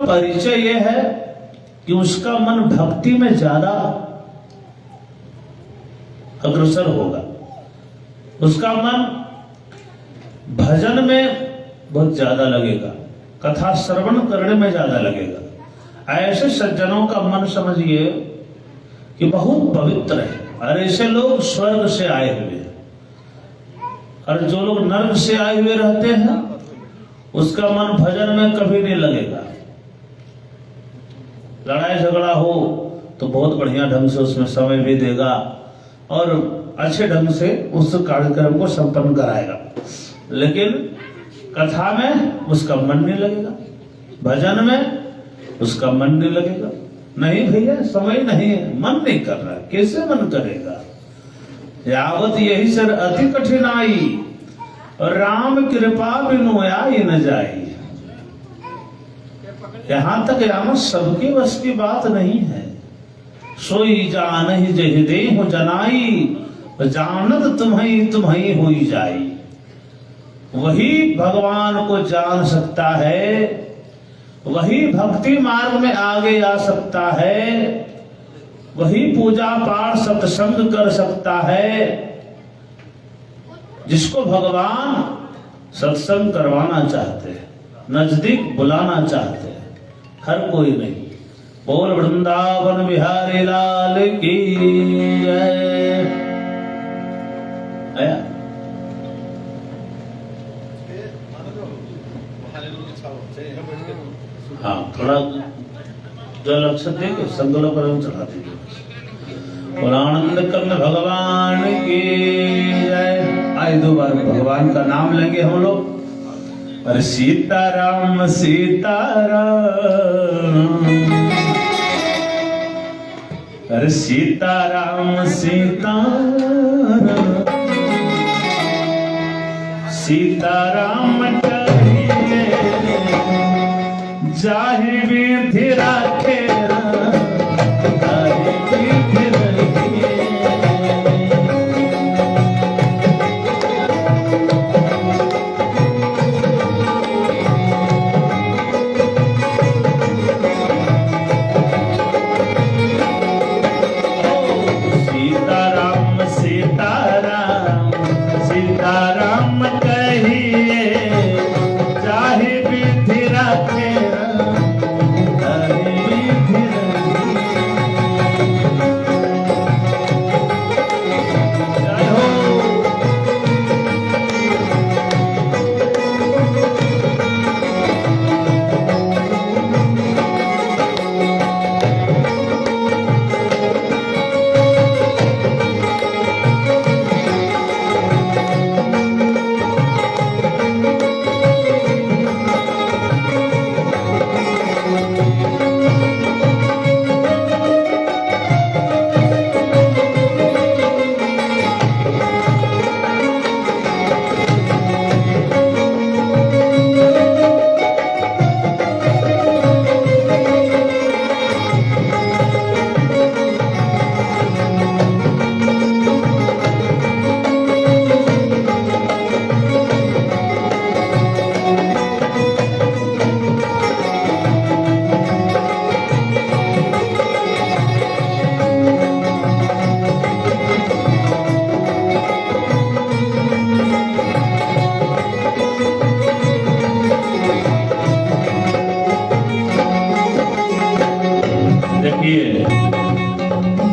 परिचय यह है कि उसका मन भक्ति में ज्यादा अग्रसर होगा, उसका मन भजन में बहुत ज्यादा लगेगा, कथा श्रवण करने में ज्यादा लगेगा। ऐसे सज्जनों का मन समझिए कि बहुत पवित्र है, और ऐसे लोग स्वर्ग से आए हुए हैं। और जो लोग नर्क से आए हुए रहते हैं उसका मन भजन में कभी नहीं लगेगा। लड़ाई झगड़ा हो तो बहुत बढ़िया ढंग से उसमें समय भी देगा और अच्छे ढंग से उस कार्यक्रम को संपन्न कराएगा, लेकिन कथा में उसका मन नहीं लगेगा, भजन में उसका मन नहीं लगेगा। नहीं भैया, समय नहीं है, मन नहीं कर रहा, कैसे मन करेगा। यावत यही सर अति कठिनाई, राम कृपा बिनु आई न जाई। यहां तक राम सबके बस की बात नहीं है। सोई जान ही जहि देहु जनाई, जानत तुम्हें तुम्हें होई जाई। वही भगवान को जान सकता है, वही भक्ति मार्ग में आगे आ सकता है, वही पूजा पाठ सत्संग कर सकता है, जिसको भगवान सत्संग करवाना चाहते हैं, नजदीक बुलाना चाहते हैं। हर कोई नहीं। बोल वृंदावन बिहारी लाल की जय। आया हाँ, थोड़ा जल अक्षर देंगे, संकल्प पर हम चढ़ा देंगे। और आनंद कंद भगवान की जय। आए 2 बार भगवान का नाम लेंगे हम लोग। अरे सीताराम सीताराम, अरे सीताराम सीताराम, सीताराम कहिए जाहि विधि राखे, जाहि विधि रखिए। सीताराम सीताराम, सीताराम कहिए जाहि विधि राखे,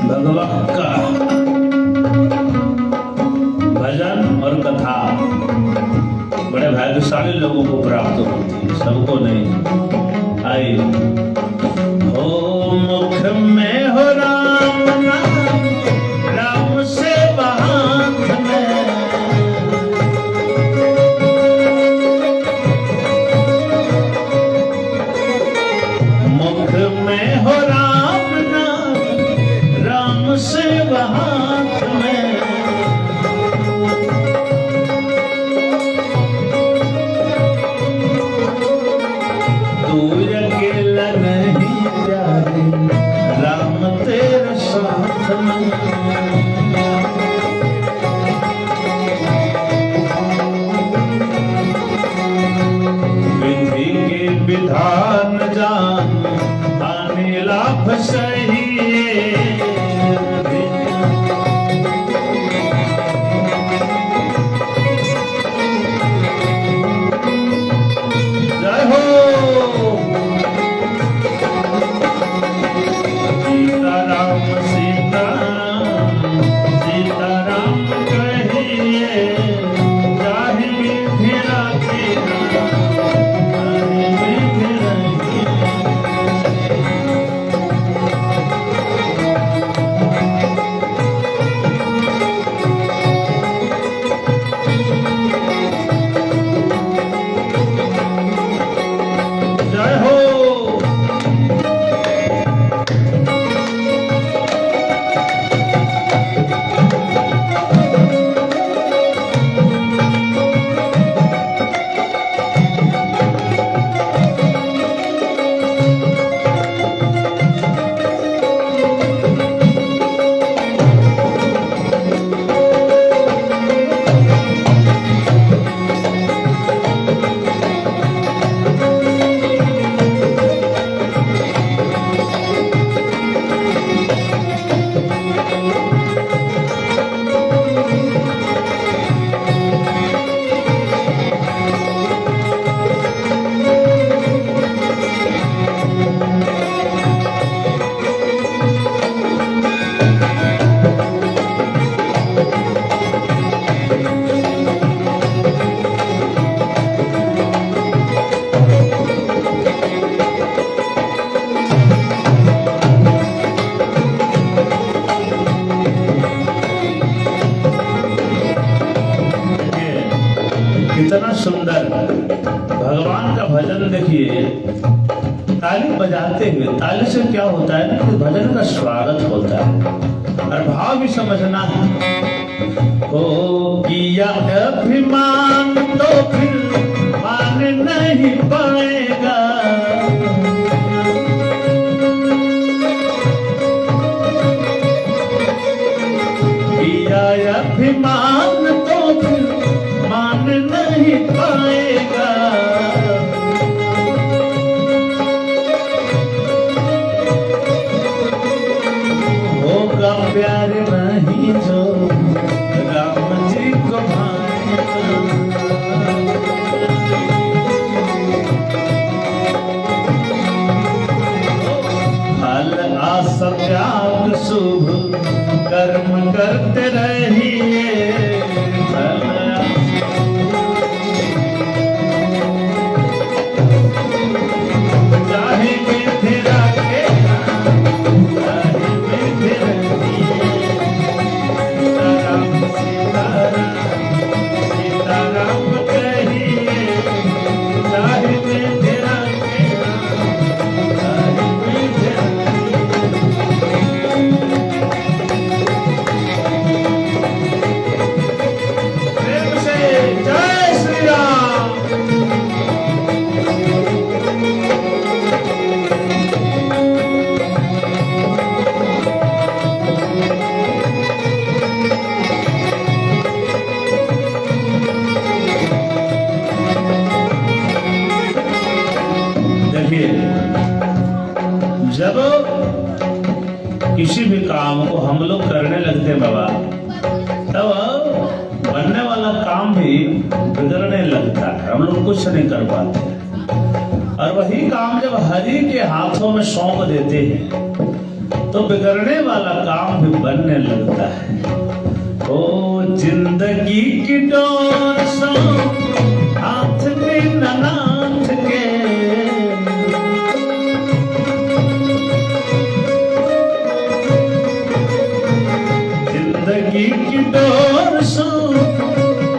भगवान का भजन और कथा बड़े भाग्यशाली लोगों को प्राप्त होती है, सबको नहीं। आई हो मुख में हो राम नाम, राम से हाथ में, मुख में हो राम नाम, राम से हाथ में। तू अकेला नहीं प्यारे, राम तेरे साथ में। विधि के विधान जान, कितना सुंदर भगवान का भजन देखिए, ताली बजाते हुए, ताली से क्या होता है ना कि भजन का स्वागत होता है और भाव भी समझना है। ओ किया अभिमान तो फिर मान नहीं पाएगा, किया अभिमान तो फिर मान नहीं पाएगा। होगा प्यार नहीं जो राम जी को भाएगा। फल आशा त्याग शुभ कर्म करते रहिए, चाहे मिथिला के चाहे मिथिला सीताराम सीताराम सीताराम कहिए, चाहे मिथिला के चाहे मिथिला। प्रेम से जय श्री राम। देखिए, जब किसी भी काम को हम लोग करने लगते हैं बाबा, तब बनने वाला काम भी बिगड़ने लगता है, हम लोग कुछ नहीं कर पाते। और वही काम जब हरि के हाथों में सौंप देते हैं तो बिगड़ने वाला काम भी बनने लगता है। ओ जिंदगी की डोर सो हाथ में नाथ के, जिंदगी की डोर सो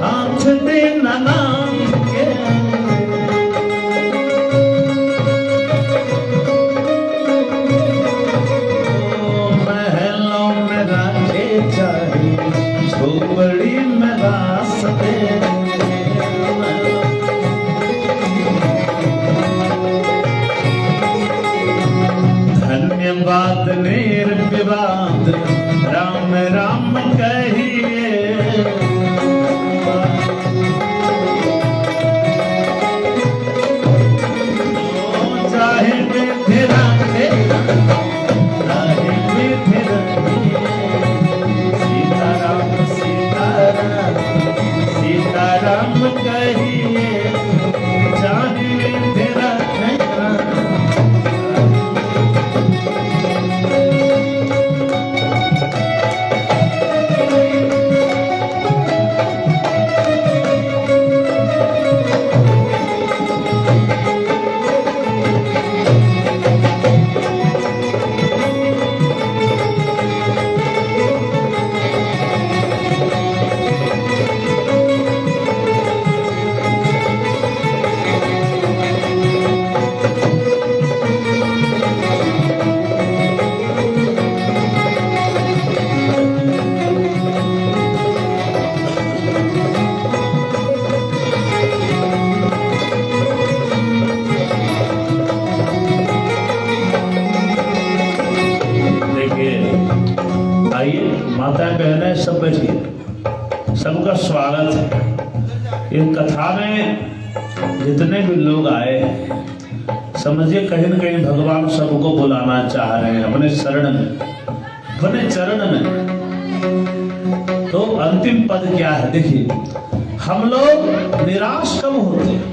हाथ में नाथ के। ओ महलों में रखे चाहे झोपड़ी में रास्ते, धन्यवाद निर्विवाद राम राम कहिए। चाहे मिथिला के चाहे मिथिला सीताराम सीताराम सीताराम कहिए, चाहे मिथिला माताएं बहनें सब बैठिए, सबका स्वागत है। इस कथा में जितने भी लोग आए, समझिए कहीं न कहीं भगवान सबको बुलाना चाह रहे हैं अपने शरण में, अपने चरण में। तो अंतिम पद क्या है देखिए, हम लोग निराश कब होते हैं?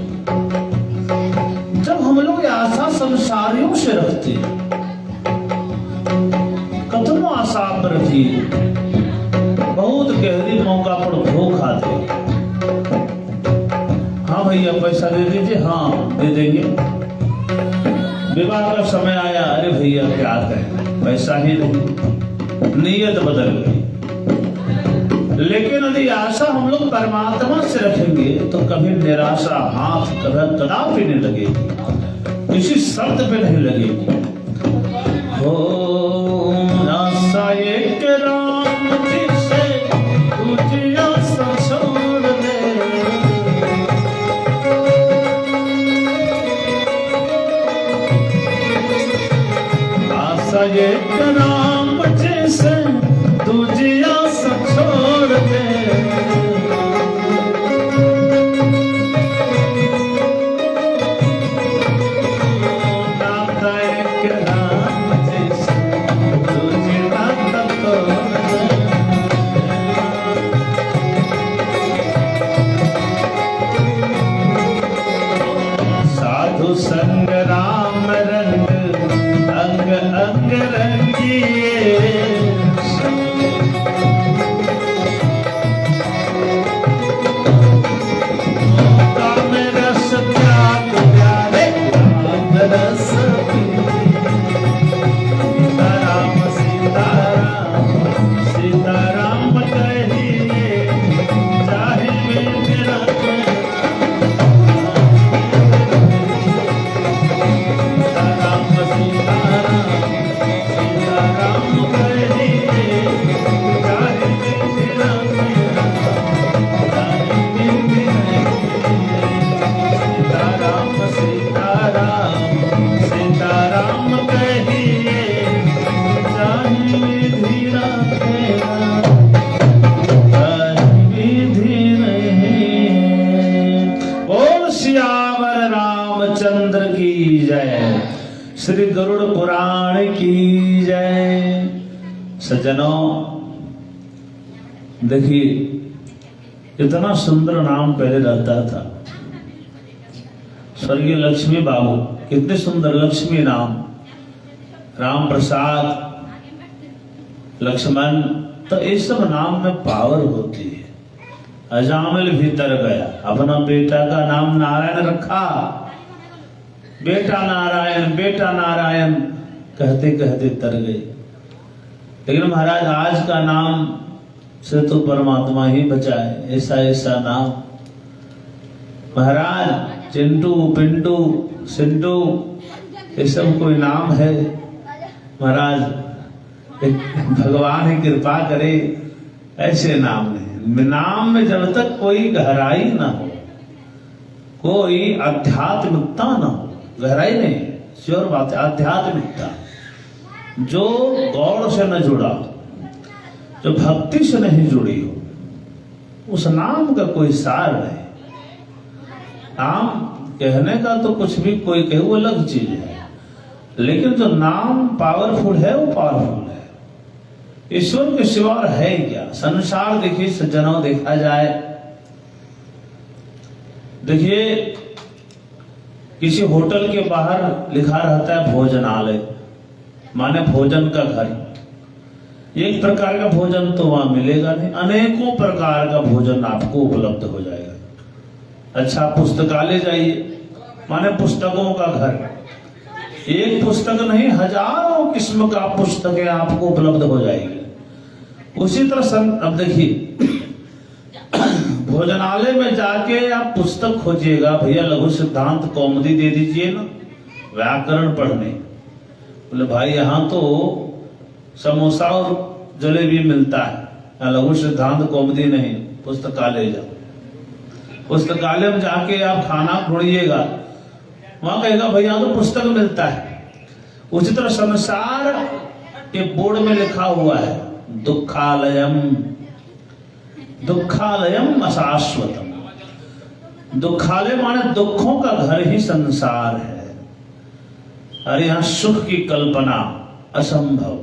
जब हम लोग आशा संसारियों से रखते हैं। कतनो आशा पर रखी, बहुत गहरी मौका पर धोखा दे। हाँ भैया पैसा दे दीजिए, हाँ दे देंगे। विवाह का समय आया, अरे भैया क्या कहें, पैसा ही नहीं, नीयत बदल गई। लेकिन यदि आशा हम लोग परमात्मा से रखेंगे तो कभी निराशा हाथ कदापि नहीं लगेगी, किसी शब्द पे नहीं लगेगी। हो आशा एक राम जी से तुझे आशा छोड़ दे, आशा एक राम जी से तुझे आशा छोड़ दे, नाता एक राम जी से तुझे नाता तोड़ दे। साधु संग राम रंग अंग अंग रंगिए, काम रस त्याग प्यारे राम रस सीताराम सीताराम सीताराम कहिए, चाहे मेरा सीताराम सीताराम सीताराम कहिए, चाहे मेरा सीताराम सीताराम सीताराम कहिए, चाहे धीरा तेरा विधि नहीं। बोल सियावर रामचंद्र की जय, श्री गरुड़ पुराण की जय। सज्जनों देखिए, इतना सुंदर नाम पहले रहता था, स्वर्गीय लक्ष्मी बाबू, कितने सुंदर लक्ष्मी नाम, राम प्रसाद, लक्ष्मण, तो इस सब नाम में पावर होती है। अजामिल भीतर गया, अपना बेटा का नाम नारायण रखा, बेटा नारायण कहते कहते तर गए। लेकिन महाराज आज का नाम से तो परमात्मा ही बचाए, ऐसा ऐसा नाम। महाराज चिंटू पिंटू सिंटू ये सब कोई नाम है महाराज, भगवान ही कृपा करे, ऐसे नाम नहीं। नाम में जब तक कोई गहराई ना हो, कोई आध्यात्मिकता ना हो, गहराई नहीं, श्योर बात है, आध्यात्मिकता जो गौड़ से न जुड़ा, जो भक्ति से नहीं जुड़ी हो, उस नाम का कोई सार नहीं। नाम कहने का तो कुछ भी कोई कहे वो अलग चीज है, लेकिन जो नाम पावरफुल है वो पावरफुल है। ईश्वर के सिवा है क्या? संसार देखिए सज्जनों, देखा जाए, देखिए किसी होटल के बाहर लिखा रहता है भोजनालय, माने भोजन का घर। एक प्रकार का भोजन तो वहां मिलेगा नहीं, अनेकों प्रकार का भोजन आपको उपलब्ध हो जाएगा। अच्छा, पुस्तकालय जाइए, माने पुस्तकों का घर। एक पुस्तक नहीं, हजारों किस्म का पुस्तकें आपको उपलब्ध हो जाएगी। उसी तरह अब देखिए भोजनालय में जाके आप पुस्तक खोजिएगा, भैया लघु सिद्धांत कौमुदी दे दीजिए ना व्याकरण पढ़ने। बोले भाई यहाँ तो समोसा और जलेबी मिलता है, लघु सिद्धांत कौमुदी नहीं, पुस्तकालय जाओ। पुस्तकालय में जाके आप खाना ढूंढिएगा, वहां कहेगा भैया तो पुस्तक मिलता है। उसी तरह संसार के बोर्ड में लिखा हुआ है दुखालयम, दुखालयम अशाश्वतम। दुखालय माने दुखों का घर ही संसार है, और यहाँ सुख की कल्पना असंभव।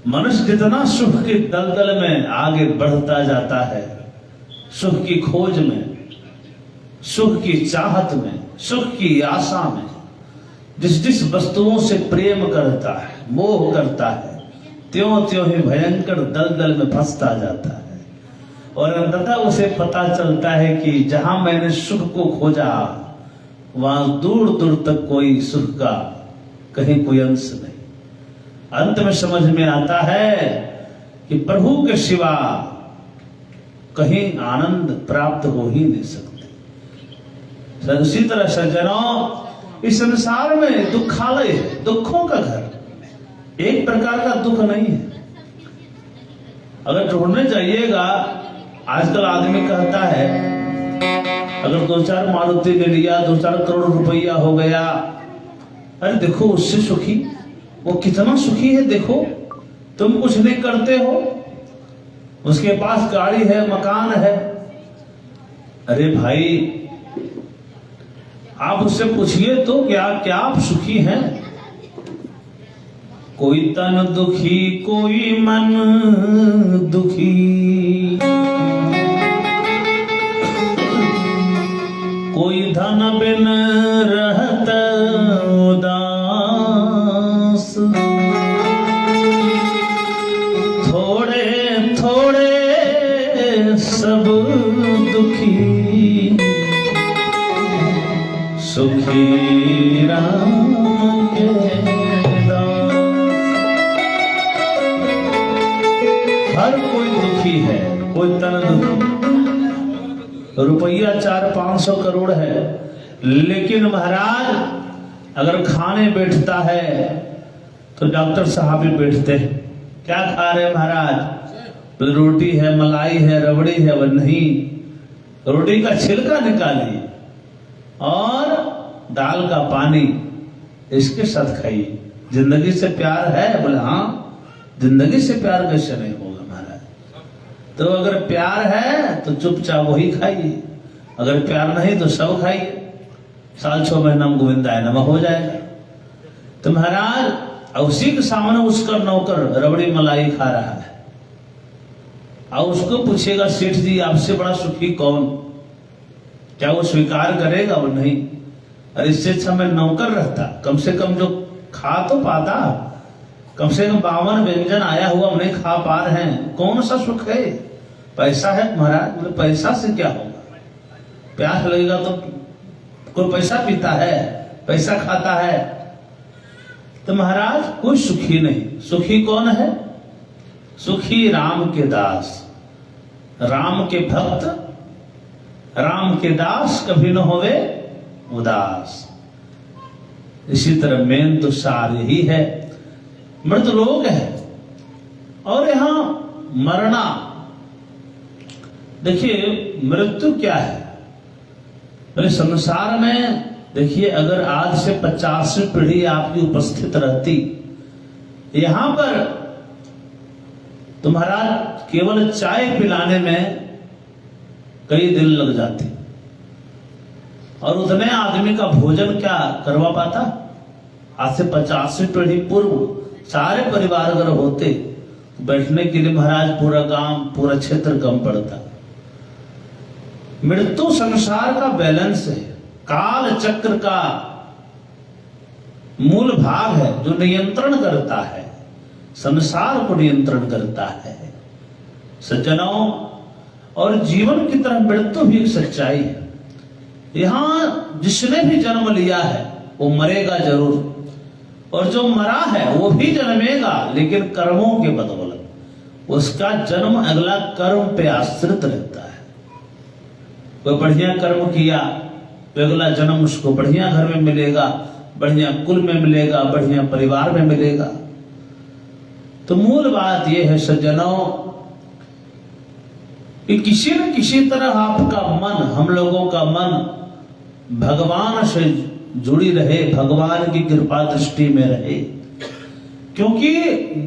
मनुष्य जितना सुख के दलदल में आगे बढ़ता जाता है, सुख की खोज में, सुख की चाहत में, सुख की आशा में, जिस जिस वस्तुओं से प्रेम करता है, मोह करता है, त्यों त्यों ही भयंकर दलदल में फंसता जाता है। और अंततः उसे पता चलता है कि जहां मैंने सुख को खोजा वहां दूर दूर तक कोई सुख का कहीं कोई अंश नहीं। अंत में समझ में आता है कि प्रभु के सिवा कहीं आनंद प्राप्त हो ही नहीं सकते। उसी तरह सज्जनों, इस संसार में दुखालय है, दुखों का घर, एक प्रकार का दुख नहीं है। अगर ढूंढने जाइएगा, आजकल आदमी कहता है अगर 2-4 मारुति ले लिया, 2-4 करोड़ रुपया हो गया, अरे देखो उससे सुखी, वो कितना सुखी है, देखो तुम कुछ नहीं करते हो, उसके पास गाड़ी है, मकान है। अरे भाई, आप उससे पूछिए तो क्या क्या आप सुखी हैं? कोई तन दुखी, कोई मन दुखी, कोई धन बिन रहत उदास, थोड़े थोड़े सब दुखी, सुखी राम के दास। हर कोई दुखी है, कोई तन दुखी। रुपया 400-500 करोड़ है, लेकिन महाराज अगर खाने बैठता है तो डॉक्टर साहब भी बैठते हैं। क्या खा रहे महाराज? रोटी है, मलाई है, रबड़ी है। वह नहीं, रोटी का छिलका निकालिए और दाल का पानी इसके साथ खाइए। जिंदगी से प्यार है? बोले हाँ। जिंदगी से प्यार कैसे नहीं होगा महाराज? तो अगर प्यार है तो चुपचाप वही खाइए, अगर प्यार नहीं तो सब खाइए। साल 6 महीना में गोविंदाय नमः हो जाएगा। तो महाराज उसी के सामने उसका नौकर रबड़ी मलाई खा रहा है, और उसको पूछेगा सेठ जी आपसे बड़ा सुखी कौन? क्या वो स्वीकार करेगा? वो नहीं। अरे इससे अच्छा मैं नौकर रहता, कम से कम जो खा तो पाता, कम से कम 52 व्यंजन आया हुआ नहीं खा पा रहे हैं, कौन सा सुख है? पैसा है महाराज? बोले पैसा से क्या होगा? प्यास लगेगा तो कोई पैसा पीता है, पैसा खाता है? तो महाराज कोई सुखी नहीं। सुखी कौन है? सुखी राम के दास, राम के भक्त, राम के दास कभी न होवे उदास। इसी तरह मेन तो सार यही है। मृत लोग है और यहां मरना। देखिए मृत्यु क्या है? मेरे संसार में देखिए, अगर आज से 50वीं पीढ़ी आपकी उपस्थित रहती यहां पर, तुम्हारा केवल चाय पिलाने में कई दिन लग जाते, और उतने आदमी का भोजन क्या करवा पाता? आज से 50वीं पीढ़ी पूर्व सारे परिवार अगर होते, बैठने के लिए महाराज पूरा गांव, पूरा क्षेत्र कम पड़ता। मृत्यु संसार का बैलेंस है, काल चक्र का मूल भाग है, जो नियंत्रण करता है, संसार को नियंत्रण करता है सज्जनों। और जीवन की तरह मृत्यु भी एक सच्चाई है। यहां जिसने भी जन्म लिया है वो मरेगा जरूर, और जो मरा है वो भी जन्मेगा, लेकिन कर्मों के बदौलत उसका जन्म अगला कर्म पे आश्रित रहता है। कोई बढ़िया कर्म किया तो अगला जन्म उसको बढ़िया घर में मिलेगा, बढ़िया कुल में मिलेगा, बढ़िया परिवार में मिलेगा। तो मूल बात यह है सज्जनों कि किसी न किसी तरह आपका मन, हम लोगों का मन भगवान से जुड़ी रहे, भगवान की कृपा दृष्टि में रहे। क्योंकि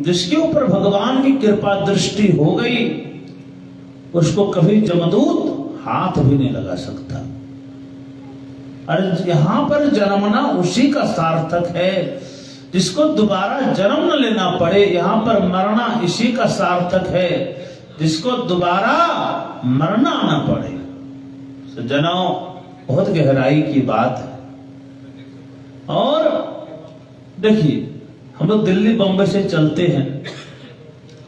जिसके ऊपर भगवान की कृपा दृष्टि हो गई उसको कभी जमदूत हाथ भी नहीं लगा सकता। अरे यहां पर जन्मना उसी का सार्थक है जिसको दोबारा जन्म न लेना पड़े। यहां पर मरना इसी का सार्थक है जिसको दोबारा मरना ना पड़े। सज्जनों बहुत गहराई की बात है। और देखिए हम लोग दिल्ली बम्बई से चलते हैं,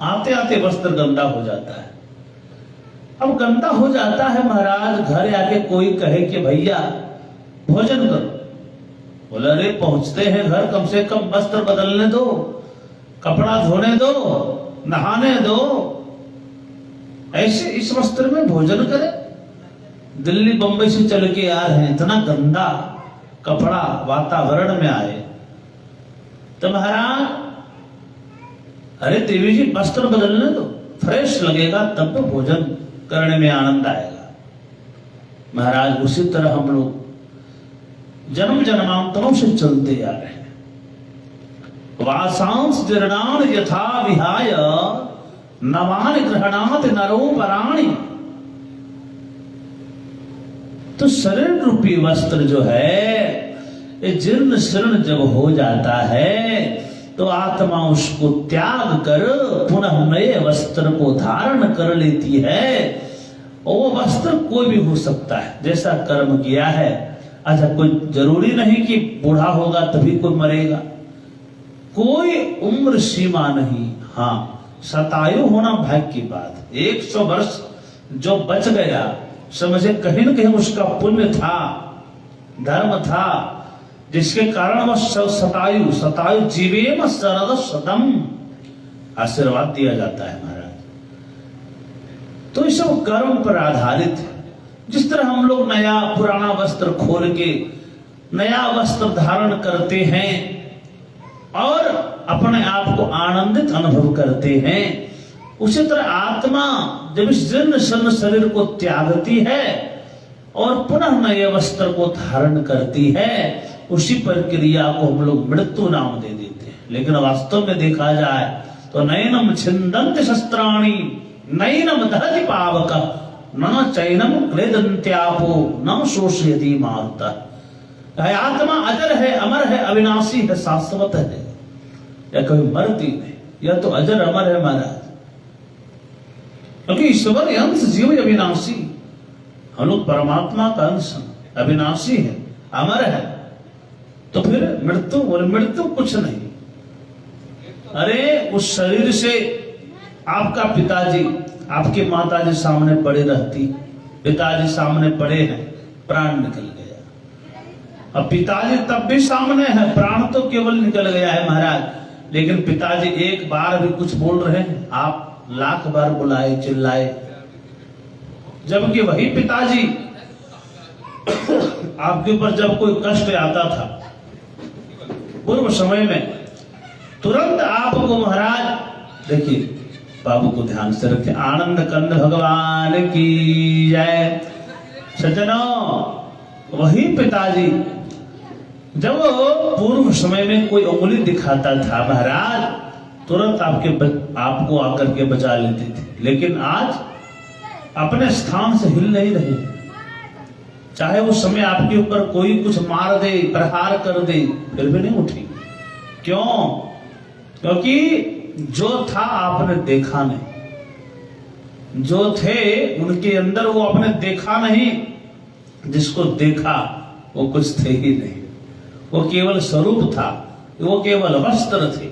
आते आते वस्त्र गंदा हो जाता है। अब गंदा हो जाता है महाराज, घर आके कोई कहे कि भैया भोजन करो, बोला अरे पहुंचते हैं घर, कम से कम वस्त्र बदलने दो, कपड़ा धोने दो, नहाने दो। ऐसे इस वस्त्र में भोजन करें? दिल्ली बंबई से चल के आ रहे हैं, इतना गंदा कपड़ा वातावरण में आए तो महाराज, अरे देवी जी वस्त्र बदलने दो, फ्रेश लगेगा तब तो भोजन करने में आनंद आएगा। महाराज उसी तरह हम लोग जन्म जन्मांतरों से चलते आ रहे हैं। वासांस जीर्णान यथा विहाय नवान ग्रहणात नरो पराणि। तो शरीर रूपी वस्त्र जो है ये जीर्ण शीर्ण जब हो जाता है तो आत्मा उसको त्याग कर पुनः नए वस्त्र को धारण कर लेती है। और वो वस्त्र कोई भी हो सकता है, जैसा कर्म किया है। अच्छा, कोई जरूरी नहीं कि बूढ़ा होगा तभी कोई मरेगा, कोई उम्र सीमा नहीं। हाँ, शतायु होना भाग्य की बात। 100 वर्ष जो बच गया समझे कहीं न कहीं उसका पुण्य था, धर्म था, जिसके कारण वह शतायु जीवेम शरद शतम आशीर्वाद दिया जाता है महाराज। तो ये सब कर्म पर आधारित है। जिस तरह हम लोग नया पुराना वस्त्र खोल के नया वस्त्र धारण करते हैं और अपने आप को आनंदित अनुभव करते हैं, उसी तरह आत्मा जब इस जीर्ण शीर्ण शरीर को त्यागती है और पुनः नए वस्त्र को धारण करती है, उसी प्रक्रिया को हम लोग मृत्यु नाम दे देते हैं। लेकिन वास्तव में देखा जाए तो नैनम छिन्दन्ति शस्त्राणि नैनम दहति पावक न चैनम क्लेदन्त्यापो न शोषयति मारुतः। आत्मा अजर है, अमर है, अविनाशी है, शाश्वत है, या कभी मरती नहीं, यह तो अजर अमर है महाराज। क्योंकि ईश्वर अंश जीव अविनाशी, हम लोग परमात्मा का अंश अविनाशी है, अमर है। तो फिर मृत्यु, बोले मृत्यु कुछ नहीं। अरे उस शरीर से आपका पिताजी, आपके माताजी सामने पड़े रहती, पिताजी सामने पड़े हैं, प्राण निकल गया। अब पिताजी तब भी सामने है, प्राण तो केवल निकल गया है महाराज, लेकिन पिताजी एक बार भी कुछ बोल रहे हैं, आप लाख बार बुलाए चिल्लाए, जबकि वही पिताजी आपके ऊपर जब कोई कष्ट आता था पूर्व समय में, तुरंत आपको महाराज, देखिए बाबू को ध्यान से रखें, आनंद कंद भगवान की जय। सज्जनों, वही पिताजी जब पूर्व समय में कोई उंगली दिखाता था महाराज, तुरंत आपको आकर के बचा लेते थे। लेकिन आज अपने स्थान से हिल नहीं रहे, चाहे उस समय आपके ऊपर कोई कुछ मार दे, प्रहार कर दे, फिर भी नहीं उठेंगे। क्यों? क्योंकि जो था आपने देखा नहीं, जो थे उनके अंदर वो आपने देखा नहीं, जिसको देखा वो कुछ थे ही नहीं, वो केवल स्वरूप था, वो केवल वस्त्र थे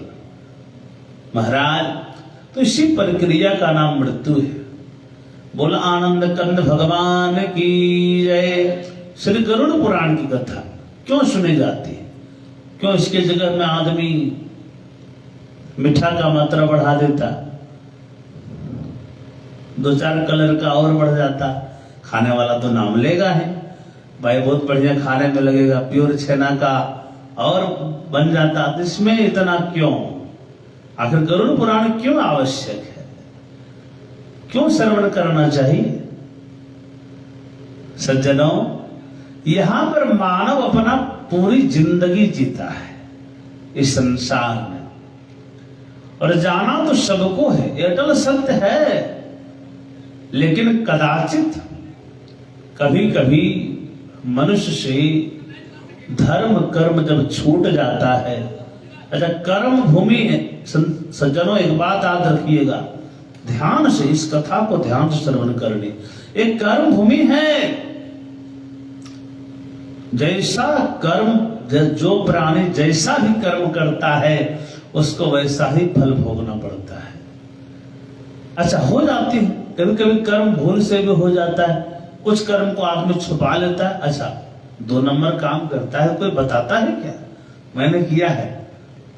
महाराज। तो इसी प्रक्रिया का नाम मृत्यु है। बोला आनंद कंद भगवान की जय। श्री गरुड़ पुराण की कथा क्यों सुनी जाती है? क्यों इसके जगह में आदमी मीठा का मात्रा बढ़ा देता, 2-4 कलर का और बढ़ जाता, खाने वाला तो नाम लेगा है भाई, बहुत बढ़िया खाने में लगेगा, प्योर छेना का और बन जाता। तो इसमें इतना क्यों? आखिर गरुड़ पुराण क्यों आवश्यक है? क्यों श्रवण करना चाहिए? सज्जनों, यहां पर मानव अपना पूरी जिंदगी जीता है इस संसार में, और जाना तो सबको है, अटल सत्य है। लेकिन कदाचित कभी कभी मनुष्य से धर्म कर्म जब छूट जाता है। अच्छा, कर्म भूमि है सज्जनों, एक बात याद रखिएगा, ध्यान से इस कथा को ध्यान से श्रवण करनी। एक कर्म भूमि है, जैसा कर्म, जो प्राणी जैसा भी कर्म करता है उसको वैसा ही फल भोगना पड़ता है। अच्छा, हो जाती है कभी कभी कर्म भूल से भी हो जाता है, कुछ कर्म को आदमी छुपा लेता है। अच्छा, 2 नंबर काम करता है, कोई बताता है क्या मैंने किया है?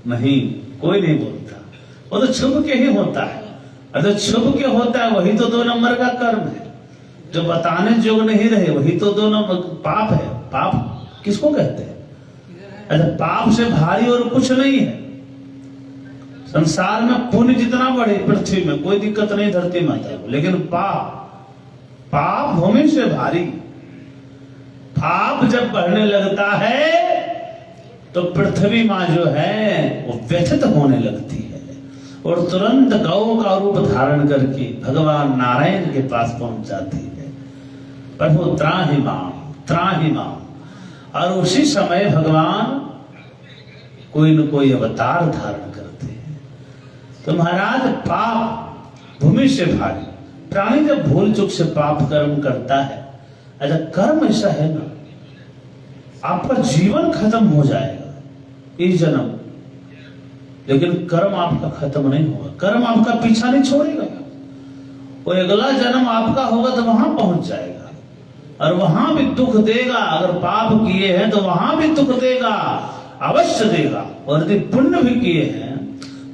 नहीं, कोई नहीं बोलता, वो तो छुप के ही होता है। अरे छुप के होता है वही तो 2 नंबर का कर्म है, जो बताने योग्य नहीं रहे वही तो 2 नंबर पाप है। पाप किसको कहते हैं? अच्छा, पाप से भारी और कुछ नहीं है संसार में। पुण्य जितना बढ़े पृथ्वी में कोई दिक्कत नहीं धरती माता को, लेकिन पाप भूमि से भारी। पाप जब बढ़ने लगता है तो पृथ्वी माँ जो है वो व्यथित होने लगती है और तुरंत गौ का रूप धारण करके भगवान नारायण के पास पहुंच जाती है, प्रभु त्राहि माम। और उसी समय भगवान कोई न कोई अवतार धारण करते हैं। तो महाराज पाप भूमि से भारी। प्राणी जब भूल चूक से पाप कर्म करता है, अच्छा कर्म ऐसा है ना, आपका जीवन खत्म हो जाएगा इस जन्म, लेकिन कर्म आपका खत्म नहीं होगा। कर्म आपका पीछा नहीं छोड़ेगा, वो अगला जन्म आपका होगा तो वहां पहुंच जाएगा और वहां भी दुख देगा। अगर पाप किए हैं तो वहां भी दुख देगा, अवश्य देगा। और यदि पुण्य भी किए हैं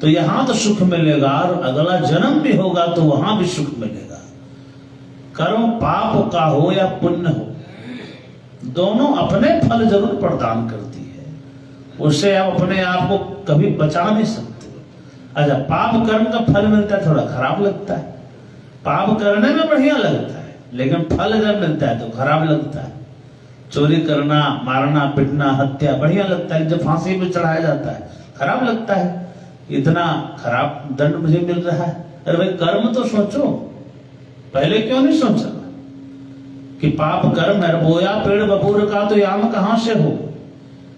तो यहां तो सुख मिलेगा और अगला जन्म भी होगा तो वहां भी सुख मिलेगा। कर्म पाप का हो या पुण्य हो, दोनों अपने फल जरूर प्रदान करती है, उससे आप अपने आप को कभी बचा नहीं सकते। अच्छा, पाप कर्म का फल मिलता है थोड़ा खराब लगता है, पाप करने में बढ़िया लगता है, लेकिन फल जब मिलता है तो खराब लगता है। चोरी करना, मारना, पिटना, हत्या बढ़िया लगता है, जब फांसी पे चढ़ाया जाता है खराब लगता है, इतना खराब दंड मुझे मिल रहा है। अरे भाई कर्म तो सोचो, पहले क्यों नहीं सोचा कि पाप कर्म है। बोया पेड़ बबूल का तो आम कहां से हो।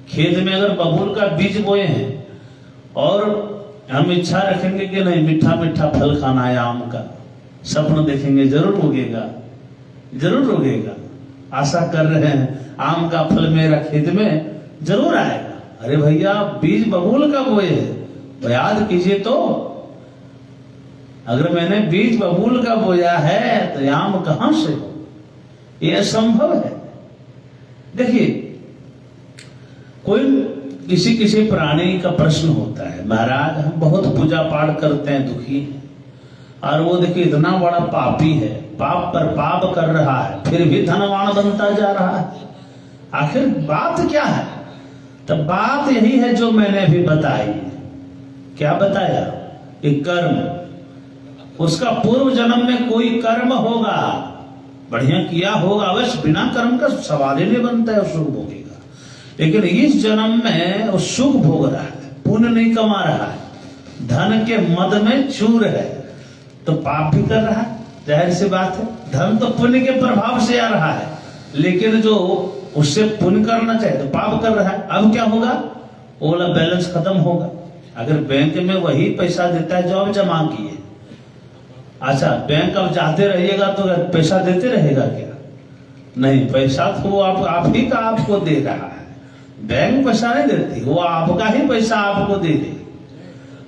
खेत में अगर बबूल का बीज बोए हैं और हम इच्छा रखेंगे कि नहीं मीठा मीठा फल खाना है आम का, सपन देखेंगे जरूर उगेगा, जरूर उगेगा, आशा कर रहे हैं आम का फल मेरा खेत में जरूर आएगा। अरे भैया बीज बबूल का बोए है, याद कीजिए तो, अगर मैंने बीज बबूल का बोया है तो आम कहां से हो, ये असंभव है। देखिए कोई किसी किसी प्राणी का प्रश्न होता है, महाराज हम बहुत पूजा पाठ करते हैं, दुखी हैं, और वो देखिए इतना बड़ा पापी है, पाप पर पाप कर रहा है, फिर भी धनवान बनता जा रहा है, आखिर बात क्या है? तो बात यही है जो मैंने अभी बताई। क्या बताया? कि कर्म, उसका पूर्व जन्म में कोई कर्म होगा, बढ़िया किया होगा अवश्य, बिना कर्म का सवाल ही नहीं बनता है, सुख भोगेगा। लेकिन इस जन्म में वो सुख भोग रहा है, पुण्य नहीं कमा रहा है, धन के मद में चूर है, तो पाप भी कर रहा है, जाहिर सी बात है। धन तो पुण्य के प्रभाव से आ रहा है, लेकिन जो उससे पुण्य करना चाहिए तो पाप कर रहा है। अब क्या होगा? वो वाला बैलेंस खत्म होगा। अगर बैंक में वही पैसा देता है जो अब जमा किए, अच्छा बैंक अब जाते रहिएगा तो पैसा देते रहेगा क्या? नहीं, पैसा तो आप ही का आपको दे रहा है, बैंक पैसा नहीं देती, वो आपका ही पैसा आपको दे दे।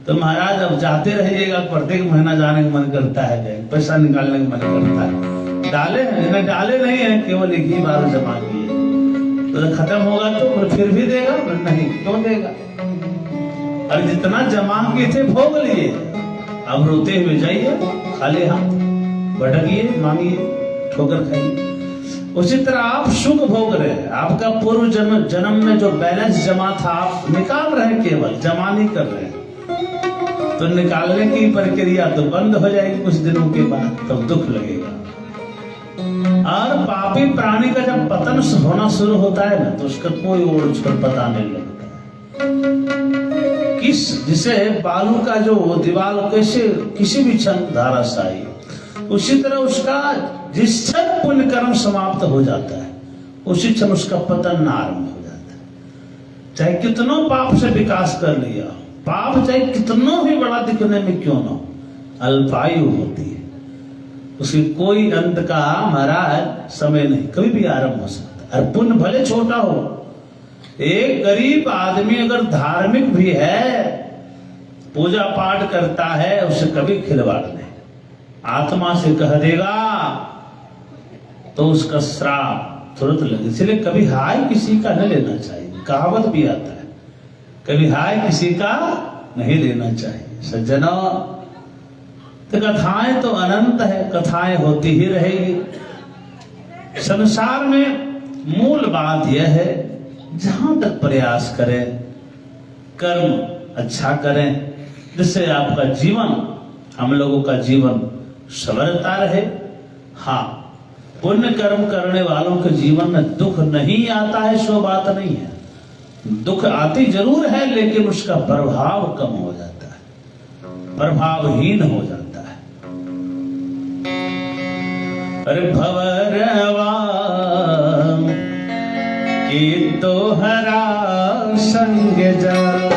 तो महाराज अब जाते रहिएगा, प्रत्येक महीना जाने का मन करता है, बैंक पैसा निकालने का मन करता है, डाले हैं डाले नहीं है, केवल एक ही बार जमा किए, तो खत्म होगा तो फिर भी देगा, नहीं क्यों देगा? और जितना जमा किए थे भोग लिए, अब रोते हुए जाइए, खाली हाथ भटकिए, मांगिए, ठोकर खाइए। उसी तरह आप सुख भोग रहे हैं, आपका पूर्व जन्म में जो बैलेंस जमा था आप निकाल रहे हैं, केवल जमा नहीं कर रहे हैं। तो निकालने की प्रक्रिया तो बंद हो जाएगी कुछ दिनों के बाद, तब दुख लगेगा। और पापी प्राणी का जब पतन होना शुरू होता है ना, तो उसका कोई ओर छोर पता नहीं लगता है। जिसे बालू का जो दीवार कैसे किसी भी क्षण धाराशायी, उसी तरह उसका जिस क्षण पुण्य कर्म समाप्त हो जाता है उसी क्षण उसका पतन आरंभ हो जाता है। चाहे कितनों पाप से विकास कर लिया, पाप चाहे कितनों भी बड़ा दिखने में क्यों ना, अल्पायु होती है, उसकी कोई अंत का महाराज समय नहीं, कभी भी आरंभ हो सकता है। और पुण्य भले छोटा हो, एक गरीब आदमी अगर धार्मिक भी है, पूजा पाठ करता है, उसे कभी खिलवाड़ नहीं, आत्मा से कह देगा तो उसका श्राप तुरंत लगे। इसलिए कभी हाय किसी का न लेना चाहिए, कहावत भी आता है, कभी हाय किसी का नहीं लेना चाहिए सज्जनों। तो कथाएं तो अनंत है, कथाएं होती ही रहेगी। संसार में मूल बात यह है, जहां तक प्रयास करें, कर्म अच्छा करें, जिससे आपका जीवन, हम लोगों का जीवन संवरता रहे। हाँ, पुण्य कर्म करने वालों के जीवन में दुख नहीं आता है, सो बात नहीं है। दुख आती जरूर है, लेकिन उसका प्रभाव कम हो जाता है, प्रभावहीन हो जाता है। अरे भवरवा की तोहरा संग जाए,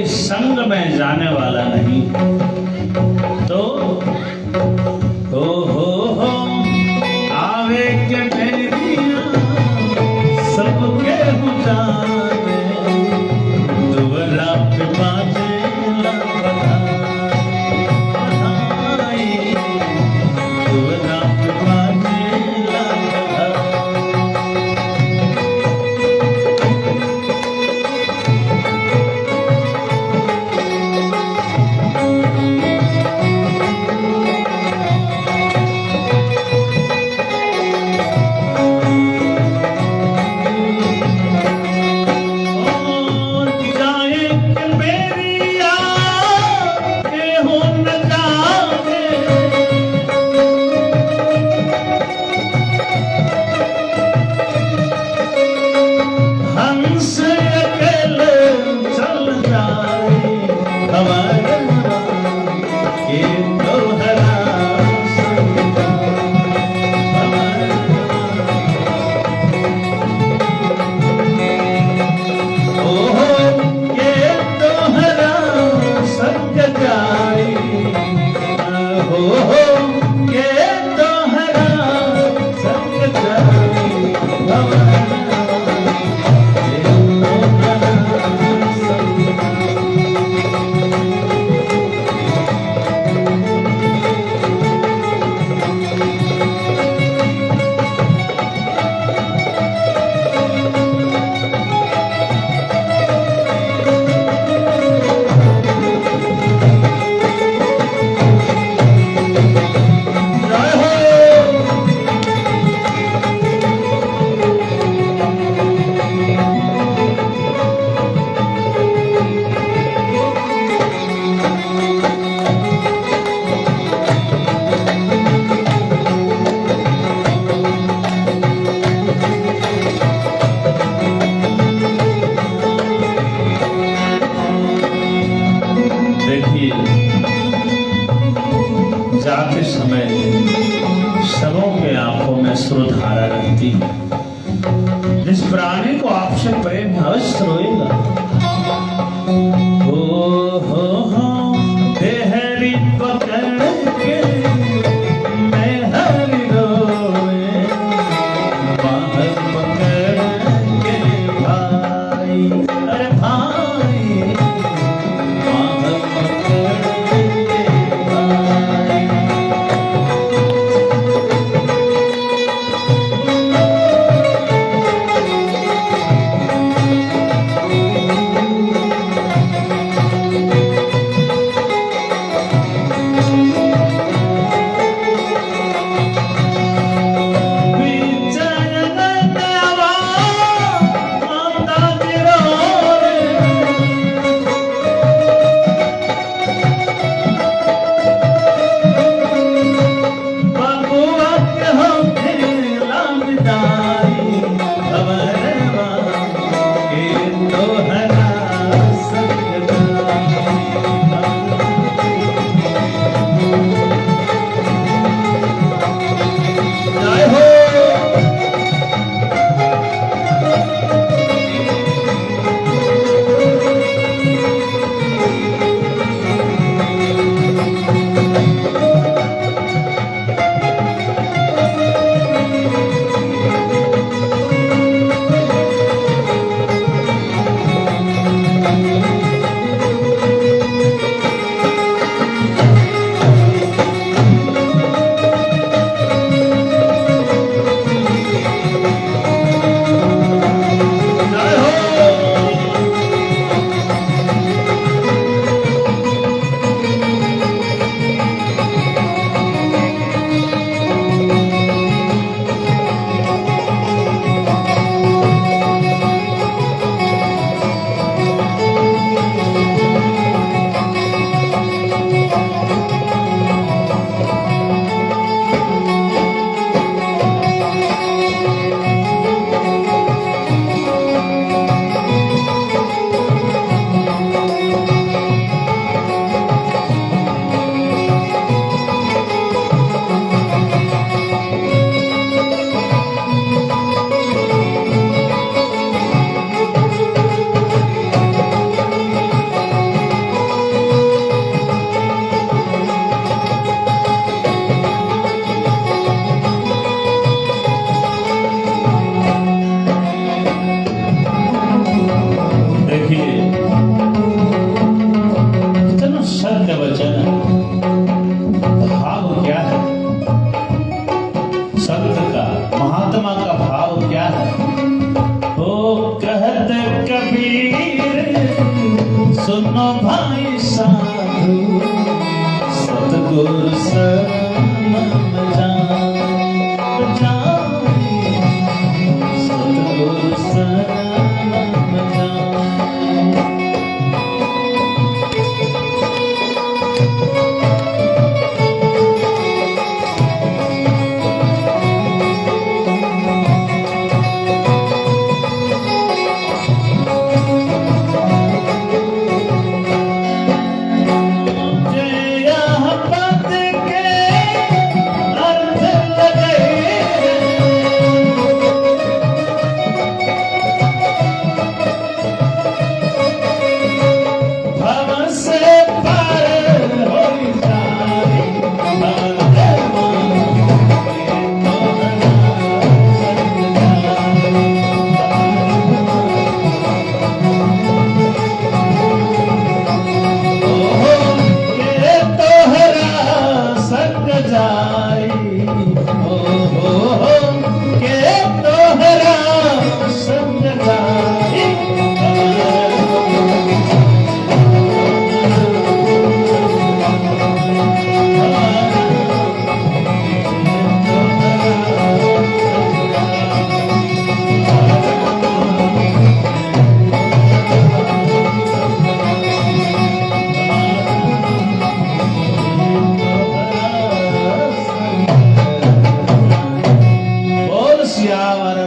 संग में जाने वाला नहीं तो हो आवे के मेरिया सबके जाने दुबला पे बाजे दुबला पे बाजे जाते समय सबों के आंखों में श्रुधारा रहती है। जिस प्राणी को आपसे प्रेम है अवश्य रोएगा। हो तेहरी पकड़ के मैं हरि रोए, बाहर पकड़ के भाई, अरे भाई सुनो भाई साधु सतगुरु शरण जाए, सतगुरु शरण जाए।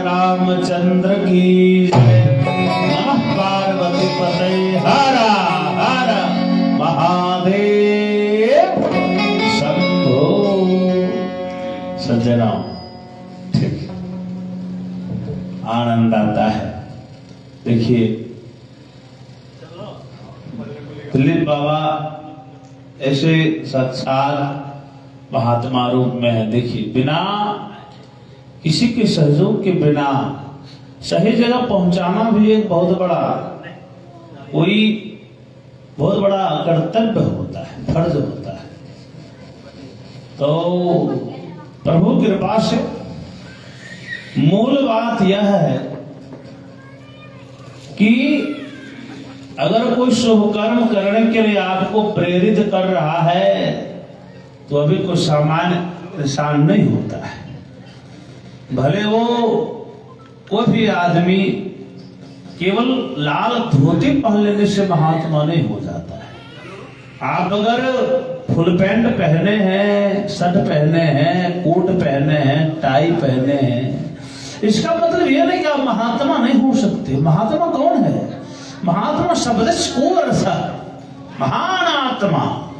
रामचंद्र की नमः। पार्वती पते हर हर महादेव शंभो। सज्जनों, ठीक आनंद आता है। देखिए दिलीप बाबा ऐसे साक्षात महात्मा रूप में है। देखिए बिना किसी के सहयोग के बिना सही जगह पहुंचाना भी एक बहुत बड़ा कर्तव्य होता है, फर्ज होता है। तो प्रभु कृपा से मूल बात यह है कि अगर कोई शुभ कर्म करने के लिए आपको प्रेरित कर रहा है तो अभी कोई सामान्य इंसान नहीं होता है। भले वो कोई भी आदमी केवल लाल धोती पहन लेने से महात्मा नहीं हो जाता है। आप अगर फुल पैंट पहने हैं, शर्ट पहने हैं, कोट पहने हैं, टाई पहने हैं, इसका मतलब यह नहीं कि आप महात्मा नहीं हो सकते। महात्मा कौन है? महात्मा शब्द को अर्थ महान आत्मा,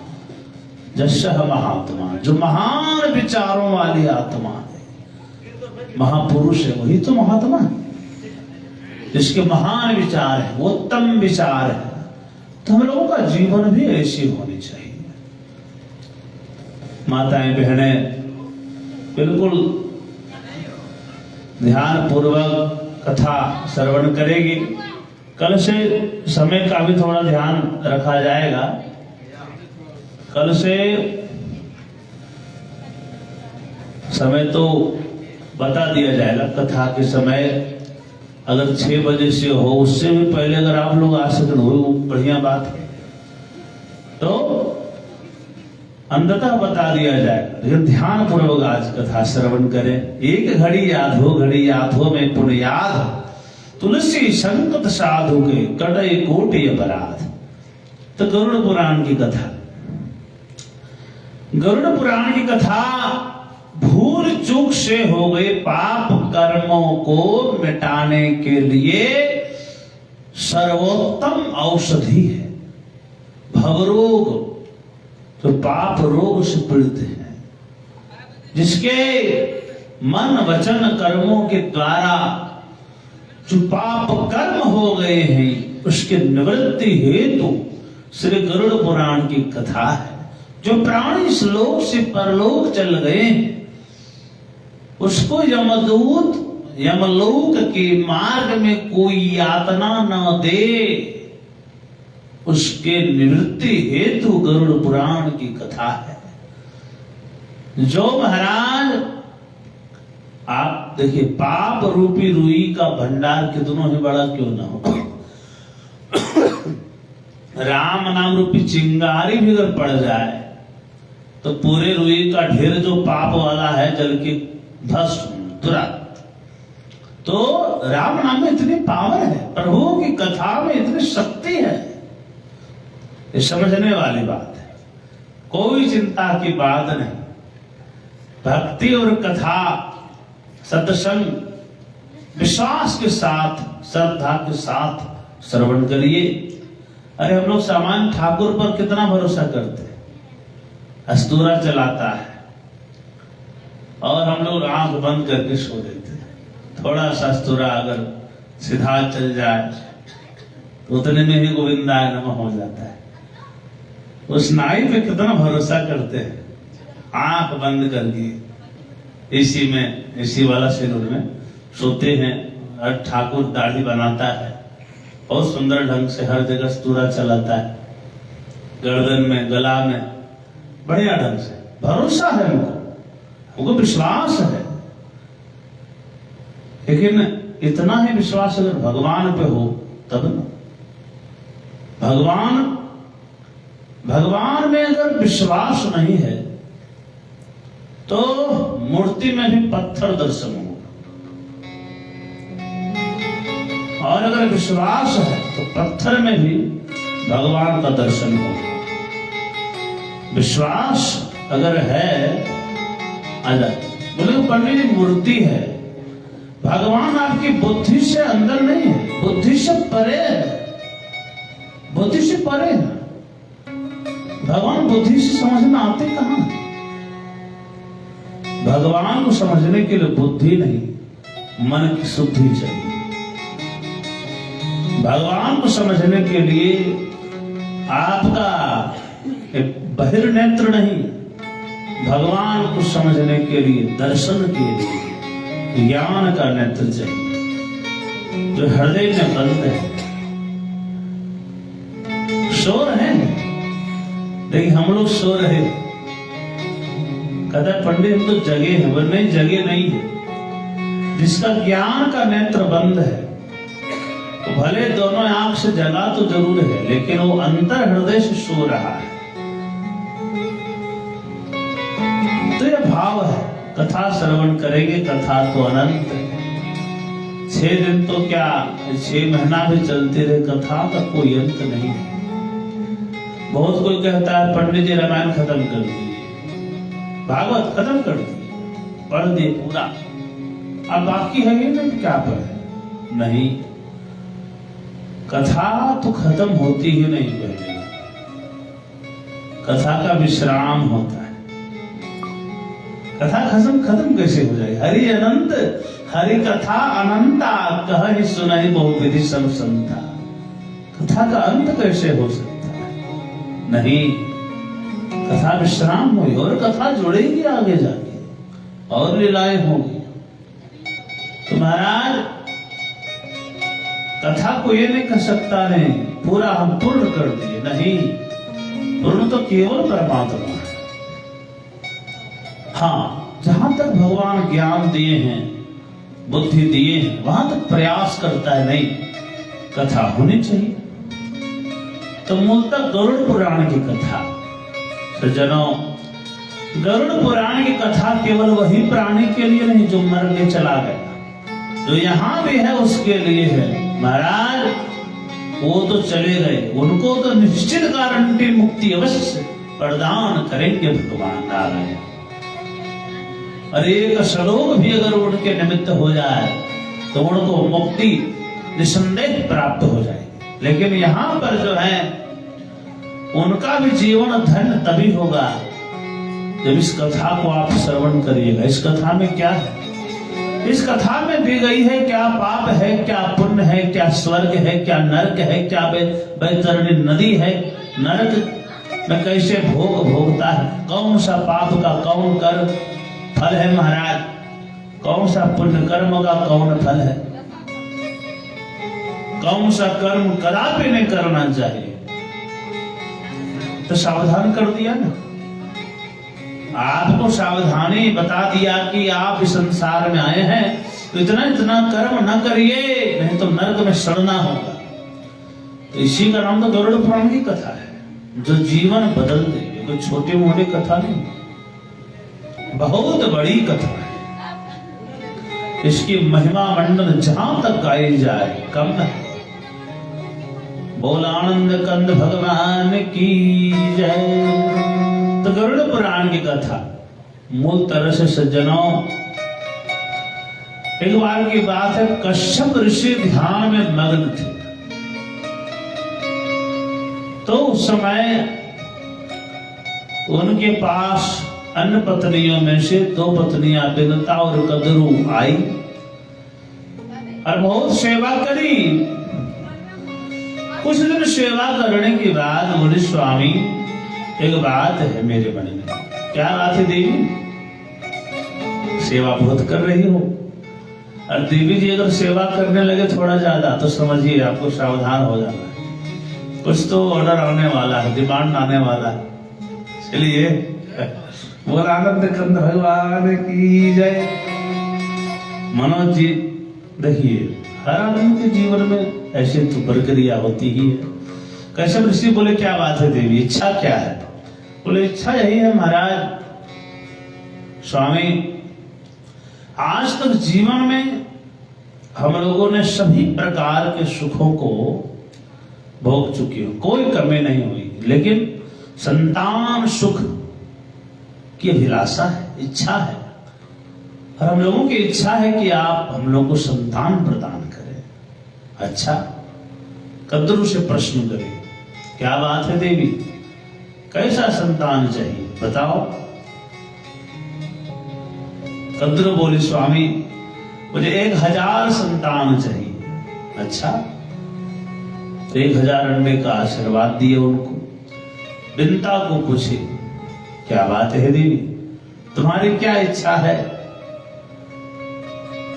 जस्य महात्मा, जो महान विचारों वाली आत्मा है, महापुरुष है, वही तो महात्मा है। जिसके महान विचार है, उत्तम विचार है। तो हम लोगों का जीवन भी ऐसी होनी चाहिए। माताएं बहनें बिल्कुल ध्यान पूर्वक कथा श्रवण करेगी। कल से समय का भी थोड़ा ध्यान रखा जाएगा। कल से समय तो बता दिया जाएगा। कथा के समय अगर 6 बजे से हो, उससे भी पहले अगर आप लोग आ सकें हो, बढ़िया बात है। तो अंततः बता दिया जाएगा, लेकिन ध्यान पूर्वक आज कथा श्रवण करें। एक घड़ी याद हो, घड़ी याद हो में पुण्य याद, तुलसी संकट साधु के कड़े कोटि अपराध। तो गरुड़ पुराण की कथा, गरुड़ पुराण की कथा भूल चूक से हो गए पाप कर्मों को मिटाने के लिए सर्वोत्तम औषधि है। भवरोग, जो पाप रोग से पीड़ित हैं, जिसके मन वचन कर्मों के द्वारा जो पाप कर्म हो गए हैं, उसके निवृत्ति हेतु श्री गरुड़ पुराण की कथा है। जो प्राणी इस लोक से परलोक चल गए हैं, उसको यमदूत यमलोक के मार्ग में कोई यातना न दे, उसके निवृत्ति हेतु गरुड़ पुराण की कथा है। जो महाराज आप देखिए, पाप रूपी रुई का भंडार कितनों ही बड़ा क्यों ना हो, राम नाम रूपी चिंगारी भी अगर पड़ जाए तो पूरे रुई का ढेर जो पाप वाला है जल के भस्म तुरंत। तो राम नाम में इतनी पावर है, प्रभु की कथा में इतनी शक्ति है, ये समझने वाली बात है, कोई चिंता की बात नहीं। भक्ति और कथा सत्संग विश्वास के साथ श्रद्धा के साथ श्रवण करिए। अरे हम लोग सामान्य ठाकुर पर कितना भरोसा करते हैं, अस्तूरा चलाता है और हम लोग आंख बंद करके सो देते हैं। थोड़ा सा अस्तूरा अगर सीधा चल जाए तो उतने में ही गोविंदाय नमः हो जाता है। उस नाई पे कितना भरोसा करते हैं, आंख बंद करके एसी में, एसी वाला शेड्यूल में सोते हैं। हर ठाकुर दाढ़ी बनाता है, बहुत सुंदर ढंग से हर जगह अस्तूरा चलाता है, गर्दन में, गला में, बढ़िया ढंग से भरोसा है हमको विश्वास है। लेकिन इतना ही विश्वास अगर भगवान पे हो तब ना, भगवान में अगर विश्वास नहीं है तो मूर्ति में भी पत्थर दर्शन होगा, और अगर विश्वास है तो पत्थर में भी भगवान का दर्शन होगा। विश्वास अगर है बोले पंडित जी मूर्ति है, भगवान आपकी बुद्धि से अंदर नहीं है, बुद्धि से परे है, बुद्धि से परे है। भगवान बुद्धि से समझ में आते कहां? भगवान को समझने के लिए बुद्धि नहीं, मन की शुद्धि चाहिए। भगवान को समझने के लिए आपका बहिर्नेत्र नहीं, भगवान को समझने के लिए, दर्शन के लिए ज्ञान का नेत्र चाहिए, जो हृदय में बंद है। सो रहे हैं लेकिन हम लोग सो रहे, कहता है पंडित हम तो जगे हैं, वो नहीं, जगे नहीं है। जिसका ज्ञान का नेत्र बंद है तो भले दोनों आंख से जगा तो जरूर है, लेकिन वो अंतर हृदय से सो रहा है। तो यह भाव है, कथा श्रवण करेंगे, कथा तो अनंत है। 6 दिन तो क्या, 6 महीना भी चलते रहे, कथा का कोई अंत नहीं है। बहुत कोई कहता है पंडित जी रामायण खत्म कर दिए, भागवत खत्म कर दिए, पढ़ दिए पूरा, अब बाकी है ये नहीं, क्या पढ़े? नहीं, कथा तो खत्म होती ही नहीं पहले, कथा का विश्राम होता है। कथा खत्म कैसे हो जाए? हरि अनंत, हरि कथा अनंता, कह सुनाई बहुविधि सब संता। कथा का अंत कैसे हो सकता है? नहीं, कथा विश्राम हुई और कथा जुड़ेगी आगे जाके और लीलाएं होगी। तो महाराज कथा को ये नहीं कह सकता नहीं पूरा हम पूर्ण कर दिए, नहीं, पूर्ण तो केवल परमात्मा है। हाँ, जहां तक भगवान ज्ञान दिए हैं, बुद्धि दिए हैं, वहां तक प्रयास करता है, नहीं कथा होनी चाहिए। तो मूलतः गरुड़ पुराण की कथा, सज्जनों, गरुड़ पुराण की कथा केवल वही प्राणी के लिए नहीं जो मर के चला गया, जो यहां भी है उसके लिए है। महाराज वो तो चले गए, उनको तो निश्चित गारंटी मुक्ति अवश्य प्रदान करेंगे भगवान नारायण। और एक श्लोक भी अगर उनके निमित्त हो जाए तो उनको मुक्ति निसंदेह प्राप्त हो जाएगी। लेकिन यहाँ पर जो है उनका भी जीवन धन्य तभी होगा जब इस कथा को आप श्रवण करिएगा। इस कथा में क्या है? इस कथा में दी गई है क्या पाप है, क्या पुण्य है, क्या स्वर्ग है, क्या नरक है, क्या वैतरणी नदी है, नरक में कैसे भोग भोगता है, कौन सा पाप का कौन कर फल है महाराज, कौन सा पुण्य कर्म का कौन फल है, कौन सा कर्म कदापि नहीं करना चाहिए। तो सावधान कर दिया ना, आपको सावधानी बता दिया कि आप इस संसार में आए हैं तो इतना इतना कर्म न करिए, नहीं तो नरक में सड़ना होगा। तो इसी का नाम तो गरुड़ पुराण की कथा है, जो जीवन बदल देगी। कोई छोटी मोटी कथा नहीं, बहुत बड़ी कथा है। इसकी महिमा मंडन जहां तक गाई जाए कम है। बोल आनंद कंद भगवान की जय। तो गरुड़ पुराण की कथा मूल तरह से सज्जनों, एक बार की बात है, कश्यप ऋषि ध्यान में मग्न थे। तो उस समय उनके पास अन्य पत्नियों में से 2 पत्नियां विनता और कद्रू आई और बहुत सेवा करी। कुछ दिन सेवा करने के बाद बोले, स्वामी एक बात है मेरे मन में। क्या बात है देवी? सेवा बहुत कर रही हो, और देवी जी अगर सेवा करने लगे थोड़ा ज्यादा तो समझिए आपको सावधान हो जाना है, कुछ तो ऑर्डर आने वाला है, डिमांड आने वाला है। चलिए, बोल आनंद कंद भगवान की जय। मनोज जी देखिए, हर आदमी के जीवन में ऐसे तो प्रक्रिया होती ही है। कश्यप ऋषि बोले, क्या बात है देवी, इच्छा क्या है? बोले, इच्छा यही है महाराज, स्वामी आज तक जीवन में हम लोगों ने सभी प्रकार के सुखों को भोग चुके हो, कोई कमी नहीं हुई, लेकिन संतान सुख की अभिलाषा है, इच्छा है, और हम लोगों की इच्छा है कि आप हम लोग को संतान प्रदान करें। अच्छा, कद्रू से प्रश्न करें, क्या बात है देवी, कैसा संतान चाहिए बताओ? कद्रू बोली, स्वामी मुझे 1000 संतान चाहिए। अच्छा, तो 1000 अंडे का आशीर्वाद दिए उनको। विनता को पूछे, क्या बात है देवी, तुम्हारी क्या इच्छा है?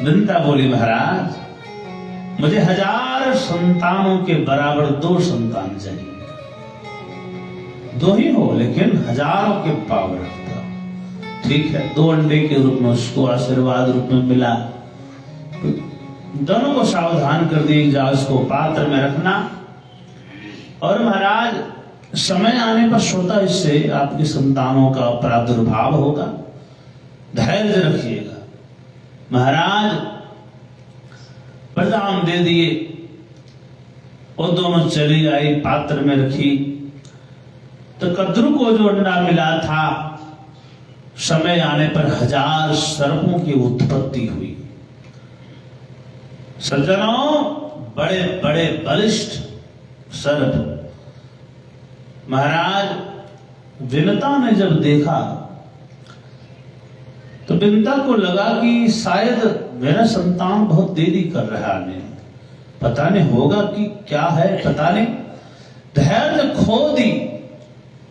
विनता बोली, महाराज मुझे 1000 संतानों के बराबर 2 संतान चाहिए। 2 ही हो लेकिन हजारों के पावर रखता। ठीक है, 2 अंडे के रूप में उसको आशीर्वाद रूप में मिला। दोनों को सावधान कर दिए, जाओ इसको पात्र में रखना, और महाराज समय आने पर स्वतः इससे आपकी संतानों का प्रादुर्भाव होगा, धैर्य रखिएगा। महाराज वरदान दे दिए, वो दोनों चली आई, पात्र में रखी। तो कद्रू को जो अंडा मिला था, समय आने पर 1000 सर्पों की उत्पत्ति हुई। सज्जनों, बड़े बड़े बलिष्ठ सर्प। महाराज विनता ने जब देखा तो विनता को लगा कि शायद मेरा संतान बहुत देरी कर रहा है, पता नहीं होगा कि क्या है, पता नहीं। धैर्य खो दी,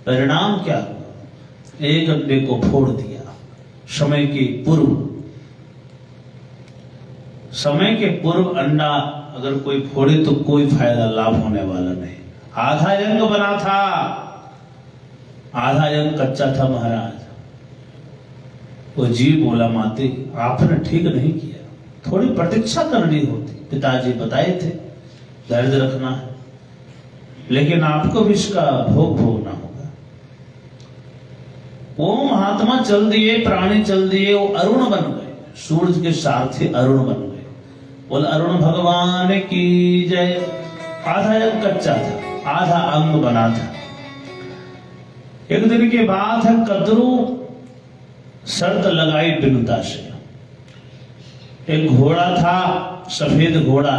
परिणाम क्या हुआ? एक अंडे को फोड़ दिया समय के पूर्व। समय के पूर्व अंडा अगर कोई फोड़े तो कोई फायदा लाभ होने वाला नहीं। आधा अंग बना था, आधा अंग कच्चा था। महाराज वो जीव बोला, माते आपने ठीक नहीं किया, थोड़ी प्रतीक्षा करनी होती, पिताजी बताए थे धैर्य रखना है, लेकिन आपको भी इसका भोग भोगना होगा। वो महात्मा चल दिए, प्राणी चल दिए, वो अरुण बन गए, सूरज के सारथी अरुण बन गए। बोल अरुण भगवान की जय। आधा अंग कच्चा था, आधा अंग बना था। एक दिन की बात है, कद्रू शर्त लगाई विनता से। एक घोड़ा था, सफेद घोड़ा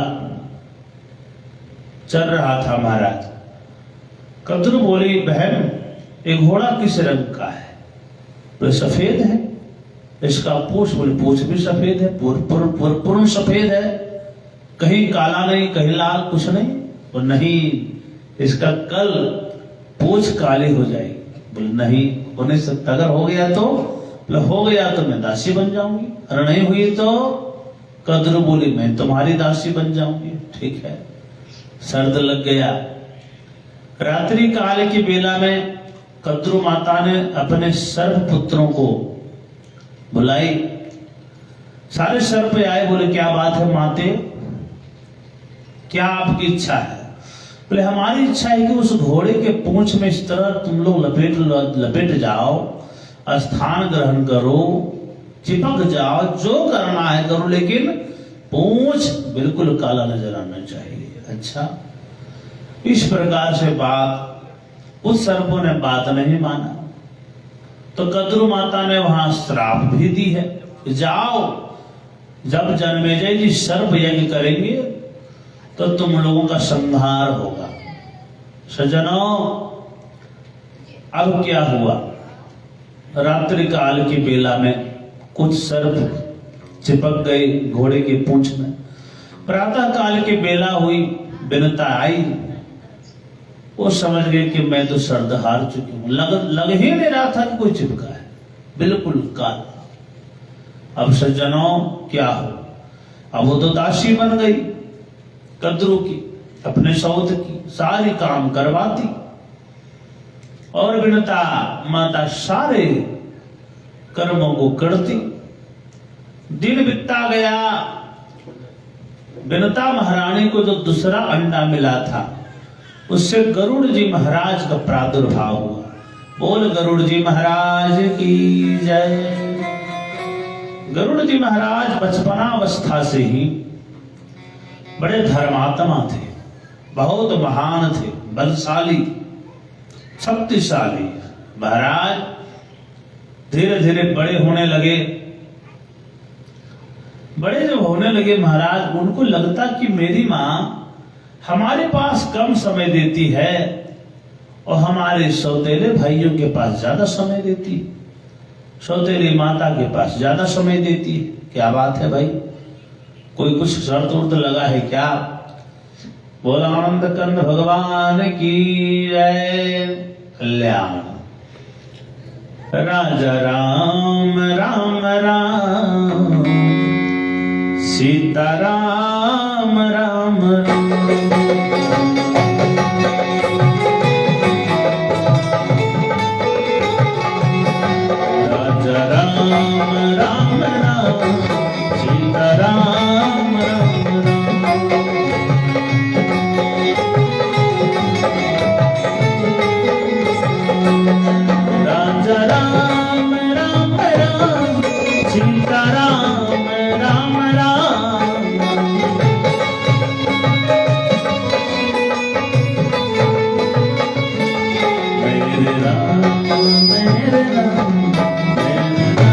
चल रहा था। महाराज कद्रू बोली, बहन ये घोड़ा किस रंग का है? तो सफेद है। इसका पूछ, बोले पूछ भी सफेद है, पूर्ण सफेद है, कहीं काला नहीं, कहीं लाल, कुछ नहीं। और नहीं, इसका कल पूछ काली हो जाएगी। बोले नहीं हो नहीं सकता, अगर हो गया तो मैं दासी बन जाऊंगी, और नहीं हुई तो कद्रू बोली मैं तुम्हारी दासी बन जाऊंगी। ठीक है, शर्त लग गया। रात्रि काल की बेला में कद्रू माता ने अपने सर्प पुत्रों को बुलाई। सारे सर्प आए, बोले क्या बात है माते, क्या आपकी इच्छा है? बोले हमारी इच्छा है कि उस घोड़े के पूंछ में इस तरह तुम लोग लपेट जाओ, स्थान ग्रहण करो, चिपक जाओ, जो करना है करो, लेकिन पूंछ बिल्कुल काला नजर आना चाहिए। अच्छा, इस प्रकार से बात उस सर्पों ने बात नहीं माना, तो कद्रू माता ने वहां श्राप भी दी है, जाओ जब जन्मेजय जी सर्प यज्ञ करेंगे तो तुम लोगों का संहार होगा। सज्जनों, अब क्या हुआ, रात्रि काल की बेला में कुछ सर्प चिपक गए घोड़े की पूंछ में। प्रातः काल की बेला हुई, विनता आई, वो समझ गए कि मैं तो सर्द हार चुकी हूं। लग ही नहीं रहा था कि कोई चिपका है, बिल्कुल काल। अब सज्जनों क्या हो, अब वो तो दासी बन गई कद्रू की, अपने सौत की सारी काम करवाती, और विनता माता सारे कर्मों को करती। दिन बीतता गया, विनता महारानी को जो दूसरा अंडा मिला था उससे गरुड़ जी महाराज का प्रादुर्भाव हुआ। बोल गरुड़ जी महाराज की जय। गरुड़ जी महाराज बचपनावस्था से ही बड़े धर्मात्मा थे, बहुत महान थे, बलशाली, शक्तिशाली। महाराज धीरे धीरे बड़े होने लगे। बड़े जब होने लगे महाराज, उनको लगता कि मेरी माँ हमारे पास कम समय देती है और हमारे सौतेले भाइयों के पास ज्यादा समय देती है, सौतेली माता के पास ज्यादा समय देती है। क्या बात है भाई, कोई कुछ शर्त उर्त लगा है क्या? बोला आनंद कंद भगवान की जय। कल्याण। राजा राम राम राम, सीता राम राम राम। राजा राम राम राम, सीता राम राम राम। राजा राम राम राम, सीता राम राम राम। मेरे राम मेरे राम, मेरे राम